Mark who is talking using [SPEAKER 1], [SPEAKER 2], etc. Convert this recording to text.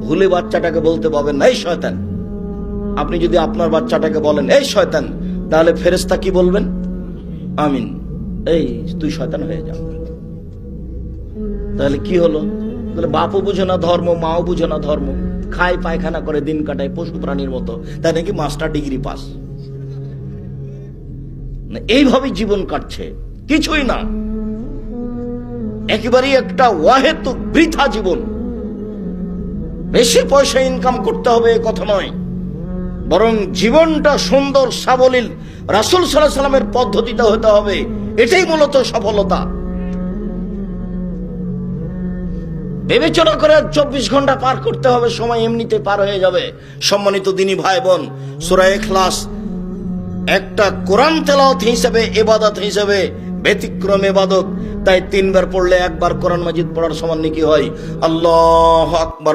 [SPEAKER 1] ভুলে বাচ্চাটাকে বলতে পাবেন না এই শয়তান। আপনি যদি আপনার বাচ্চাটাকে বলেন এই শয়তান, তাহলে ফেরেশতা কি বলবেন? আমিন, এই তুই শয়তান হয়ে যা। তাহলে কি হলো? তাহলে বাপও বুঝে না ধর্ম, মাও বুঝে না ধর্ম, খায় পায়খানা করে দিন কাটায় পশু প্রাণীর মতো, তাই নাকি মাস্টার ডিগ্রি পাস। এইভাবে জীবন কাটছে, কিছুই না, একেবারেই একটা ওয়াহেতুক বৃথা জীবন। বেশি পয়সা ইনকাম করতে হবে এ কথা নয়, বরং জীবনটা সুন্দর সাবলীল রাসূল সাল্লাল্লাহু আলাইহি সাল্লামের পদ্ধতিতে হতে হবে। এটাই মূলত সফলতা। বিবেচনা করে 24 ঘন্টা পার করতে হবে, সময় এমনিতে পার হয়ে যাবে। সম্মানিত দিনী ভাই বোন, সূরা ইখলাস একটা কোরআন তেলাওয়াত হিসেবে, ইবাদত হিসেবে ব্যতিক্রম ইবাদত। তাই 3 বার পড়লে 1 বার কোরআন মাজিদ পড়ার সমান নেকি হয়। আল্লাহু আকবার।